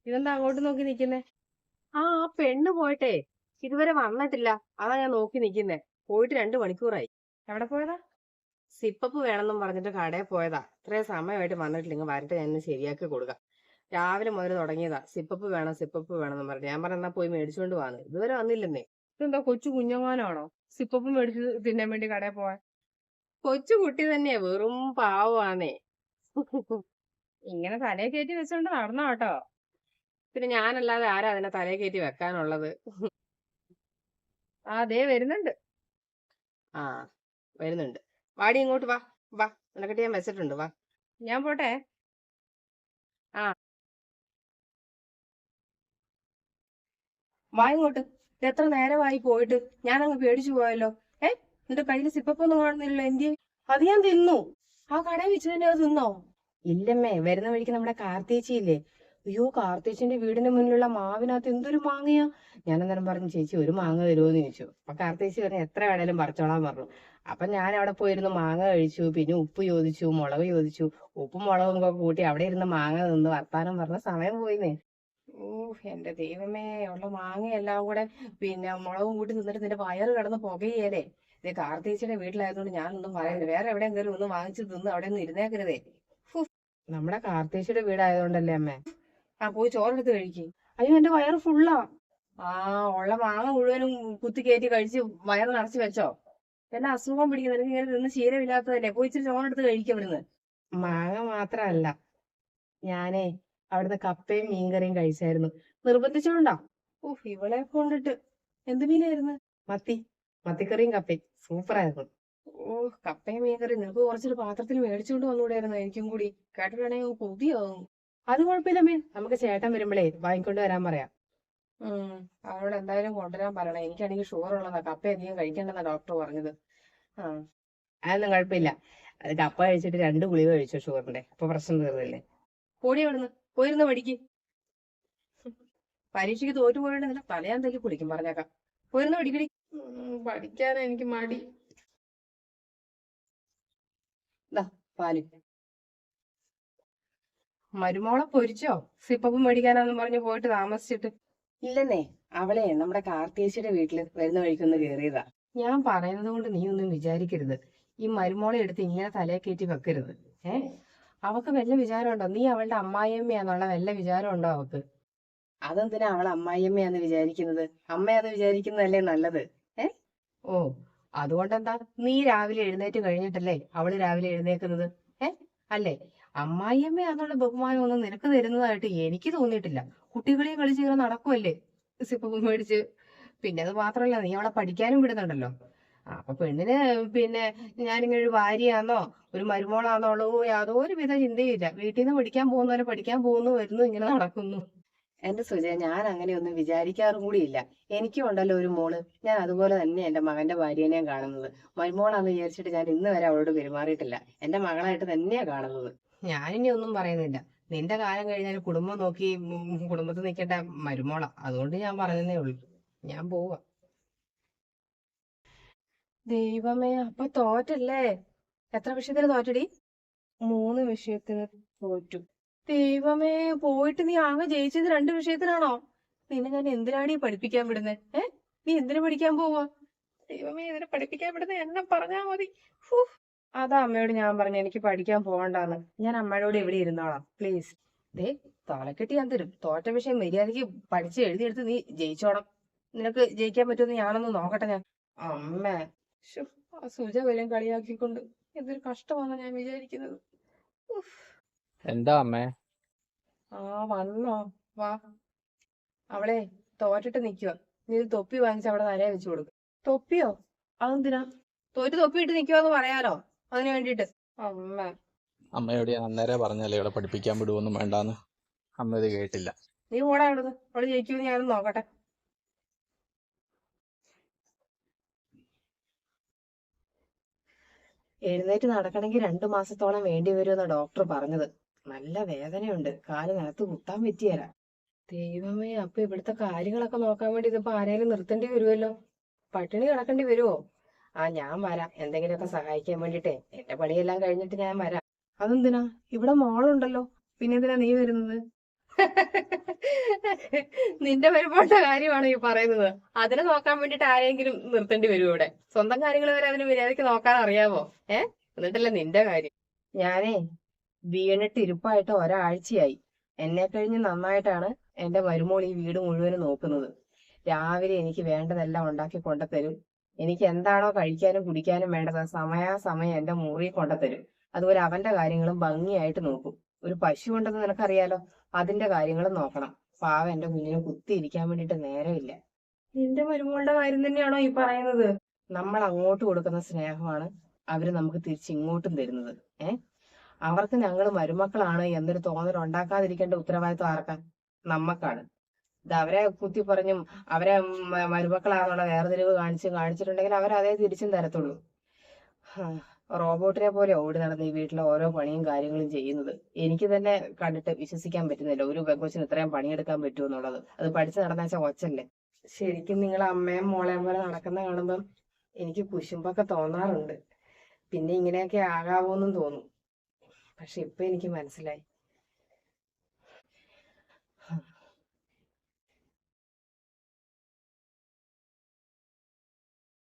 ഇതെന്താ അങ്ങോട്ട് നോക്കി നിക്കുന്നേ? ആ പെണ്ണ് പോയിട്ടേ ഇതുവരെ വന്നിട്ടില്ല. അതാ ഞാൻ നോക്കി നിക്കുന്നേ. പോയിട്ട് 2 മണിക്കൂറായി. എവിടെ പോയതാ? സിപ്പപ്പ് വേണമെന്നും പറഞ്ഞിട്ട് കടയിൽ പോയതാ. ഇത്രയും സമയമായിട്ട് വന്നിട്ടില്ല. ഇങ്ങ് വരട്ടെ, ഞാൻ ഇന്ന് ശരിയാക്കി കൊടുക്കാം. രാവിലെ മുതൽ തുടങ്ങിയതാ. സിപ്പപ്പ് വേണം എന്ന് പറഞ്ഞു. ഞാൻ പറഞ്ഞ പോയി മേടിച്ചുകൊണ്ട് വന്നു. ഇതുവരെ വന്നില്ലെന്നേ. ഇതെന്താ കൊച്ചു കുഞ്ഞങ്ങാനാണോ സിപ്പപ്പ് മേടിച്ച് തിന്നാൻ വേണ്ടി കടയിൽ പോവാൻ? കൊച്ചു കുട്ടി തന്നെയാ, വെറും പാവമാണേ. ഇങ്ങനെ തലയെ കയറ്റി വെച്ചോണ്ട് നടന്നോ കേട്ടോ. പിന്നെ ഞാനല്ലാതെ ആരാ അതിനെ തലയെ കയറ്റി വെക്കാനുള്ളത്? ആ ദേ വരുന്നുണ്ട്. ആ വരുന്നുണ്ട്. വാടി ഇങ്ങോട്ട് വാ. വാ, നിനക്കിട്ട് ഞാൻ വെച്ചിട്ടുണ്ട്. വാ, ഞാൻ പോട്ടെ. ആ വാ ഇങ്ങോട്ട്. ഇത് എത്ര നേരമായി പോയിട്ട്? ഞാനങ്ങ് പേടിച്ചു പോയല്ലോ. ഏ, നിന്റെ കയ്യിൽ സിപ്പപ്പൊന്നും കാണുന്നില്ലല്ലോ. എന്തി? അത് ഞാൻ തിന്നു. ആ കടയിൽ വെച്ച് തന്നെ അത് തിന്നോ? ഇല്ലമ്മേ, വരുന്ന വഴിക്ക് നമ്മുടെ കാർത്തേച്ചിയില്ലേ, അയ്യോ കാർത്തേച്ചിന്റെ വീടിന്റെ മുന്നിലുള്ള മാവിനകത്ത് എന്തൊരു മാങ്ങയാ. ഞാൻ അന്നേരം പറഞ്ഞു, ചേച്ചി ഒരു മാങ്ങ തരുമോന്ന് ചോദിച്ചു. അപ്പൊ കാർത്തേച്ചി പറഞ്ഞു എത്ര വേണേലും പറിച്ചോളാൻ പറഞ്ഞു. അപ്പൊ ഞാൻ അവിടെ പോയിരുന്ന് മാങ്ങ കഴിച്ചു. പിന്നെ ഉപ്പ് ചോദിച്ചു, മുളക് ചോദിച്ചു. ഉപ്പും മുളകും ഒക്കെ കൂട്ടി അവിടെ ഇരുന്ന് മാങ്ങ നിന്ന് വർത്താനം പറഞ്ഞ സമയം പോയിന്നേ. ഓ എന്റെ ദൈവമേ, ഉള്ള മാങ്ങയെല്ലാം കൂടെ പിന്നെ മുളകും കൂട്ടി നിന്നിട്ട് നിന്റെ വയറ് കിടന്ന് പുകയേലേ. ഇത് കാർത്തേച്ചിയുടെ വീട്ടിലായതുകൊണ്ട് ഞാനൊന്നും പറയുന്നില്ല. വേറെ എവിടെയും കയറി ഒന്ന് വാങ്ങിച്ചു തിന്ന് അവിടെ ഒന്നും ഇരുന്നേക്കരുതേ. നമ്മുടെ കാർത്തേച്ചിയുടെ വീടായതുകൊണ്ടല്ലേ അമ്മേ. ആ പോയി ചോറെടുത്ത് കഴിക്ക്. അയ്യോ എന്റെ വയറ് ഫുള്ളാ. ആ ഉള്ള മാങ്ങ മുഴുവനും കുത്തി കയറ്റി കഴിച്ച് വയറ് നിറച്ച് വെച്ചോ. എല്ലാം അസുഖം പിടിക്കും. നിനക്ക് ഇങ്ങനെ നിന്ന് ശീലമില്ലാത്തതല്ലേ. പോയി ഇച്ചിരി ചോറെടുത്ത് കഴിക്കും ഇവിടുന്ന്. മാങ്ങ മാത്രല്ല, ഞാനേ അവിടുന്ന് കപ്പയും മീൻകറിയും കഴിച്ചായിരുന്നു. നിർബന്ധിച്ചോണ്ടാ. ഓഹ് ഇവളെ കൊണ്ടിട്ട്. എന്ത് മീനായിരുന്നു? മത്തി. മത്തിക്കറിയും കപ്പയും സൂപ്പറായിരുന്നു. ഓ കപ്പയും മീൻകറി നിനക്ക് കുറച്ചൊരു പാത്രത്തിൽ മേടിച്ചുകൊണ്ട് വന്നുകൂടായിരുന്നു എനിക്കും കൂടി. കേട്ടിട്ടാണെങ്കിൽ കൊതിയാവും. അത് കുഴപ്പമില്ലമ്മേ, നമുക്ക് ചേട്ടൻ വരുമ്പോഴേ വാങ്ങിക്കൊണ്ട് വരാൻ പറയാം. അവരോട് എന്തായാലും കൊണ്ടുവരാൻ പറയണം. എനിക്കാണെങ്കിൽ ഷുഗർ ഉള്ളതാ. കപ്പ അധികം കഴിക്കേണ്ടെന്നാ ഡോക്ടർ പറഞ്ഞത്. ആ അതൊന്നും കുഴപ്പമില്ല. അത് കപ്പ കഴിച്ചിട്ട് 2 ഗുളിക കഴിച്ചു ഷുഗറിന്റെ. അപ്പൊ പ്രശ്നം തീർന്നില്ലേ. കൂടി അവിടുന്ന് പോയിരുന്ന് പഠിക്ക്. പരീക്ഷയ്ക്ക് തോറ്റു പോയിട്ടുണ്ടെങ്കിൽ തലയാന്തേക്ക് കുടിക്കും പറഞ്ഞേക്കാം. പോയിരുന്ന് പഠിക്കടി. പഠിക്കാൻ എനിക്ക് മടി. ദാ പാല്. മരുമോളെ പൊരിച്ചോ? സിപ്പപ്പും മേടിക്കാനാന്നും പറഞ്ഞ് പോയിട്ട് താമസിച്ചിട്ട്. ഇല്ലെന്നേ, അവളെ നമ്മുടെ കാർത്തേച്ചിയുടെ വീട്ടില് വരുന്ന വഴിക്കൊന്ന് കേറിയതാ. ഞാൻ പറയുന്നത് കൊണ്ട് നീ ഒന്നും വിചാരിക്കരുത്. ഈ മരുമോളെ എടുത്ത് ഇങ്ങനെ തലയെ കയറ്റി വെക്കരുത്. ഏ, അവക്ക് വല്ല വിചാരമുണ്ടോ നീ അവളുടെ അമ്മായിയമ്മയാന്നുള്ള വല്ല വിചാരമുണ്ടോ അവക്ക്? അതെന്തിനാ അവൾ അമ്മായിയമ്മയാന്ന് വിചാരിക്കുന്നത്? അമ്മയാന്ന് വിചാരിക്കുന്നതല്ലേ നല്ലത്. ഏ, ഓ അതുകൊണ്ടെന്താ, നീ രാവിലെ എഴുന്നേറ്റ് കഴിഞ്ഞിട്ടല്ലേ അവള് രാവിലെ എഴുന്നേക്കുന്നത്? ഏ, അല്ലേ? അമ്മായിയമ്മയാന്നുള്ള ബഹുമാനം ഒന്നും നിനക്ക് തരുന്നതായിട്ട് എനിക്ക് തോന്നിയിട്ടില്ല. കുട്ടികളെയും കളിച്ച് ഇങ്ങനെ നടക്കുമല്ലേ സിപ്പും മേടിച്ച്. പിന്നെ അത് മാത്രല്ല, നീ അവളെ പഠിക്കാനും വിടുന്നുണ്ടല്ലോ. അപ്പൊ പെണ്ണിന് പിന്നെ ഞാനിങ്ങനെ ഒരു ഭാര്യയാന്നോ ഒരു മരുമോളാന്നോ ഉള്ളൂ യാതൊരു വിധ ചിന്തയില്ല. വീട്ടിൽ നിന്ന് പഠിക്കാൻ പോകുന്നവരെ പഠിക്കാൻ പോകുന്നു, വരുന്നു, ഇങ്ങനെ നടക്കുന്നു. എന്റെ സുജയ, ഞാൻ അങ്ങനെയൊന്നും വിചാരിക്കാറും കൂടിയില്ല. എനിക്കും ഉണ്ടല്ലോ ഒരു മോള്. ഞാൻ അതുപോലെ തന്നെ എന്റെ മകന്റെ ഭാര്യനെയും കാണുന്നത്. മരുമോളാന്ന് വിചാരിച്ചിട്ട് ഞാൻ ഇന്ന് വരെ അവളോട് പെരുമാറിയിട്ടില്ല. എന്റെ മകളായിട്ട് തന്നെയാ കാണുന്നത്. ഞാനിനി ഒന്നും പറയുന്നില്ല. നിന്റെ കാലം കഴിഞ്ഞാൽ കുടുംബം നോക്കി കുടുംബത്തിൽ നിൽക്കേണ്ട മരുമോളാ. അതുകൊണ്ട് ഞാൻ പറഞ്ഞതേ ഉള്ളൂ. ഞാൻ പോവാ. ദൈവമേ, അപ്പൊ തോറ്റല്ലേ? എത്ര വിഷയത്തിന് തോറ്റടി? 3 വിഷയത്തിന് തോറ്റു. ദൈവമേ, പോയിട്ട് നീ ആകെ ജയിച്ചത് 2 വിഷയത്തിനാണോ? നിന്നെ ഞാൻ എന്തിനാണ് ഈ പഠിപ്പിക്കാൻ വിടുന്നത്? നീ എന്തിനു പഠിക്കാൻ പോവാ? ദൈവമേ, ഇതിനെ പഠിപ്പിക്കാൻ വിടുന്നത് എന്നെ പറഞ്ഞാ മതി. ഹൂ. അതാ അമ്മയോട് ഞാൻ പറഞ്ഞു എനിക്ക് പഠിക്കാൻ പോകണ്ടാന്ന്. ഞാൻ അമ്മയോട് ഇവിടെ ഇരുന്നോളാം പ്ലീസ്. ദേ, തലക്കെട്ടി ഞാൻ തരും. തോറ്റ വിഷയം മര്യാദയ്ക്ക് പഠിച്ച് എഴുതിയെടുത്ത് നീ ജയിച്ചോണം. നിനക്ക് ജയിക്കാൻ പറ്റുമെന്ന് ഞാനൊന്ന് നോക്കട്ടെ. ഞാൻ അമ്മേ, ശ്ശോ, ആ സുജ വരെയും കളിയാക്കിക്കൊണ്ട് എന്തൊരു കഷ്ടമാണെന്ന് ഞാൻ വിചാരിക്കുന്നത്. ഉഫ്. എന്താ അമ്മേ? ആ വന്നോ? വാ. അവളെ തോറ്റിട്ട് നിക്കുക. നീ ഒരു തൊപ്പി വാങ്ങിച്ച് അവിടെ നരയെ വെച്ച് കൊടുക്കും. തൊപ്പിയോ? അതെന്തിനാ? തോറ്റ് തൊപ്പി ഇട്ട് നിക്കുവാന്ന് പറയാലോ, അതിന് വേണ്ടിട്ട്. അമ്മ, അമ്മയോട് ഞാൻ അന്നേരെ പറഞ്ഞല്ലേ ഇവിടെ പഠിപ്പിക്കാൻ വിടുവൊന്നും വേണ്ടാന്ന്. അമ്മ ഇത് കേട്ടില്ല. നീ ഓടാ അവിടുന്ന്. അവള് ജയിക്കുമെന്ന് ഞാനൊന്ന് നോക്കട്ടെ. എഴുന്നേറ്റ് നടക്കണമെങ്കിൽ 2 മാസത്തോളം വേണ്ടി വരുമെന്ന ഡോക്ടർ പറഞ്ഞത്. നല്ല വേദനയുണ്ട്. കാല് നിലത്ത് കുത്താൻ പറ്റിയല്ല. ദൈവമേ, അപ്പൊ ഇവിടുത്തെ കാര്യങ്ങളൊക്കെ നോക്കാൻ വേണ്ടി ഇതിപ്പോ ആരെങ്കിലും നിർത്തേണ്ടി വരുമല്ലോ. പട്ടിണി കിടക്കേണ്ടി വരുമോ? ആ ഞാൻ വരാം, എന്തെങ്കിലുമൊക്കെ സഹായിക്കാൻ വേണ്ടിട്ടേ. എന്റെ പണിയെല്ലാം കഴിഞ്ഞിട്ട് ഞാൻ വരാം. അതെന്തിനാ? ഇവിടെ മോളുണ്ടല്ലോ. പിന്നെ എന്തിനാ നീ വരുന്നത്? നിന്റെ വരുമ്പോഴത്തെ കാര്യമാണ് ഈ പറയുന്നത്. അതിനെ നോക്കാൻ വേണ്ടിട്ട് ആരെങ്കിലും നിർത്തേണ്ടി വരും ഇവിടെ. സ്വന്തം കാര്യങ്ങൾ വരെ അതിന് മര്യാദയ്ക്ക് നോക്കാൻ അറിയാമോ? എന്നിട്ടല്ലേ നിന്റെ കാര്യം. ഞാനേ വീണിട്ട് ഇരിപ്പായിട്ട് ഒരാഴ്ചയായി. എന്നെ കഴിഞ്ഞ് നന്നായിട്ടാണ് എന്റെ മരുമോൾ ഈ വീട് മുഴുവനും നോക്കുന്നത്. രാവിലെ എനിക്ക് വേണ്ടതെല്ലാം ഉണ്ടാക്കി കൊണ്ടുതരും. എനിക്ക് എന്താണോ കഴിക്കാനും കുടിക്കാനും വേണ്ടത് സമയാസമയം എന്റെ മുറി കൊണ്ടുതരും. അതുപോലെ അവന്റെ കാര്യങ്ങളും ഭംഗിയായിട്ട് നോക്കും. ഒരു പശു ഉണ്ടെന്ന് നിനക്കറിയാലോ, അതിന്റെ കാര്യങ്ങളും നോക്കണം. പാവം എന്റെ കുഞ്ഞിനെ കുത്തിയിരിക്കാൻ വേണ്ടിട്ട് നേരമില്ല. നിന്റെ മരുമകളുടെ കാര്യം തന്നെയാണോ ഈ പറയുന്നത്? നമ്മൾ അങ്ങോട്ട് കൊടുക്കുന്ന സ്നേഹമാണ് അവര് നമുക്ക് തിരിച്ചിങ്ങോട്ടും തരുന്നത്. അവർക്ക് ഞങ്ങൾ മരുമക്കളാണ് എന്നൊരു തോന്നൽ ഉണ്ടാക്കാതിരിക്കേണ്ട ഉത്തരവാദിത്വം ആർക്കാ? നമ്മക്കാണ്. ഇത് അവരെ കുത്തി പറഞ്ഞും അവരെ മരുമക്കളാണെന്നുള്ള വേർതിരിവ് കാണിച്ചിട്ടുണ്ടെങ്കിൽ അവരതേ തിരിച്ചും തരത്തുള്ളൂ. റോബോട്ടിനെ പോലെ ഓടി നടന്ന് ഈ വീട്ടിലെ ഓരോ പണിയും കാര്യങ്ങളും ചെയ്യുന്നത് എനിക്ക് തന്നെ കണ്ടിട്ട് വിശ്വസിക്കാൻ പറ്റുന്നില്ല. ഒരു പെങ്കൊച്ചിന് ഇത്രയും പണിയെടുക്കാൻ പറ്റുമെന്നുള്ളത്. അത് പഠിച്ചു നടന്നാച്ച കൊച്ചല്ലേ. ശരിക്കും നിങ്ങൾ അമ്മയും മോളെയും പോലെ നടക്കുന്ന കാണുമ്പം എനിക്ക് കുശുമ്പൊക്കെ തോന്നാറുണ്ട്. പിന്നെ ഇങ്ങനെയൊക്കെ ആകാവോന്നും തോന്നും. പക്ഷെ ഇപ്പൊ എനിക്ക് മനസ്സിലായി,